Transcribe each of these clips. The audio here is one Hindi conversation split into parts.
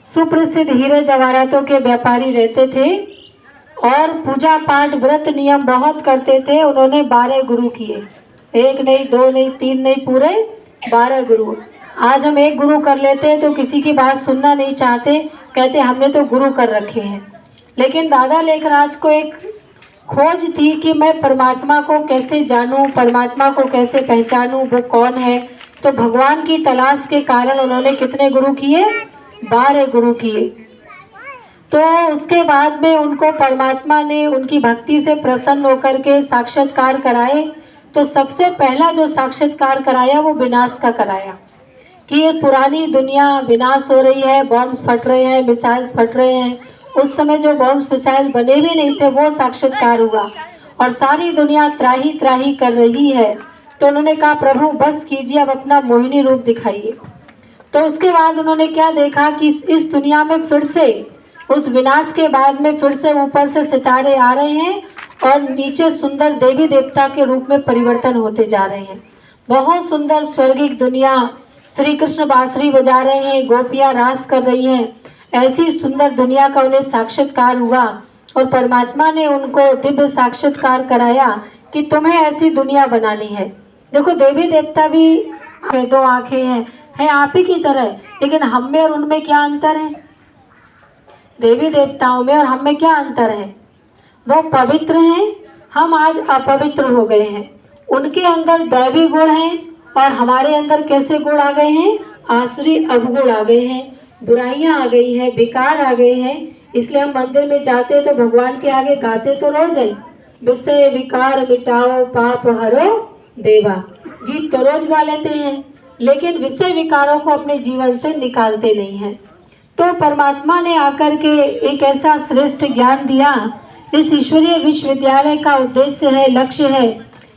सुप्रसिद्ध हीरे जवाहरातों के व्यापारी रहते थे और पूजा पाठ व्रत नियम बहुत करते थे। उन्होंने 12 गुरु किए, 1 नहीं 2 नहीं 3 नहीं, पूरे 12 गुरु। आज हम एक गुरु कर लेते हैं तो किसी की बात सुनना नहीं चाहते, कहते हमने तो गुरु कर रखे हैं। लेकिन दादा लेखराज को एक खोज थी कि मैं परमात्मा को कैसे जानूं, परमात्मा को कैसे पहचानूं, वो कौन है। तो भगवान की तलाश के कारण उन्होंने कितने गुरु किए? 12 गुरु किए। तो उसके बाद में उनको परमात्मा ने उनकी भक्ति से प्रसन्न होकर के साक्षात्कार कराए। तो सबसे पहला जो साक्षात्कार कराया वो विनाश का कराया कि ये पुरानी दुनिया विनाश हो रही है, बॉम्ब्स फट रहे हैं, मिसाइल्स फट रहे हैं। उस समय जो बॉम्ब्स मिसाइल बने भी नहीं थे वो साक्षात्कार हुआ और सारी दुनिया त्राही त्राही कर रही है। तो उन्होंने कहा प्रभु बस कीजिए, अब अपना मोहिनी रूप दिखाइए। तो उसके बाद उन्होंने क्या देखा कि इस दुनिया में फिर से उस विनाश के बाद में फिर से ऊपर से सितारे आ रहे हैं और नीचे सुंदर देवी देवता के रूप में परिवर्तन होते जा रहे हैं। बहुत सुंदर स्वर्गिक दुनिया, श्री कृष्ण बांसुरी बजा रहे हैं, गोपियां रास कर रही हैं। ऐसी सुंदर दुनिया का उन्हें साक्षात्कार हुआ और परमात्मा ने उनको दिव्य साक्षात्कार कराया कि तुम्हें ऐसी दुनिया बनानी है। देखो देवी देवता भी 2 आंखें हैं आप ही की तरह, लेकिन हम में और उनमें क्या अंतर है? देवी देवताओं में और हम में क्या अंतर है? वो पवित्र हैं, हम आज अपवित्र हो गए हैं। उनके अंदर दैवी गुण हैं और हमारे अंदर कैसे गुण आ गए हैं? आसुरी अवगुण आ गए हैं, बुराइयां आ गई हैं, विकार आ गए हैं। इसलिए हम मंदिर में जाते तो भगवान के आगे गाते तो रोज है, विषय विकार मिटाओ पाप हरो देवा। गीत तो रोज गा लेते हैं, लेकिन विषय विकारों को अपने जीवन से निकालते नहीं हैं। तो परमात्मा ने आकर के एक ऐसा श्रेष्ठ ज्ञान दिया। इस ईश्वरीय विश्वविद्यालय का उद्देश्य है, लक्ष्य है,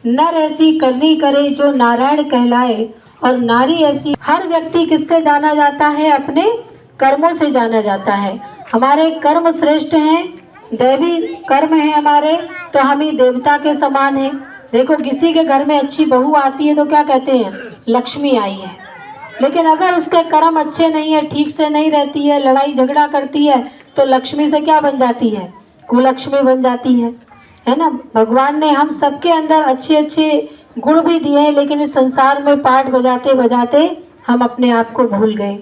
नर ऐसी करनी करे जो नारायण कहलाए और नारी ऐसी। हर व्यक्ति किससे जाना जाता है? अपने कर्मों से जाना जाता है। हमारे कर्म श्रेष्ठ हैं, दैवी कर्म है हमारे, तो हम ही देवता के समान हैं। देखो किसी के घर में अच्छी बहू आती है तो क्या कहते हैं? लक्ष्मी आई है। लेकिन अगर उसके कर्म अच्छे नहीं है, ठीक से नहीं रहती है, लड़ाई झगड़ा करती है, तो लक्ष्मी से क्या बन जाती है? कुलक्ष्मी बन जाती है ना। भगवान ने हम सबके अंदर अच्छे अच्छे गुण भी दिए हैं, लेकिन इस संसार में पाठ बजाते बजाते हम अपने आप को भूल गए।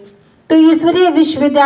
तो ईश्वरीय विश्वविद्यालय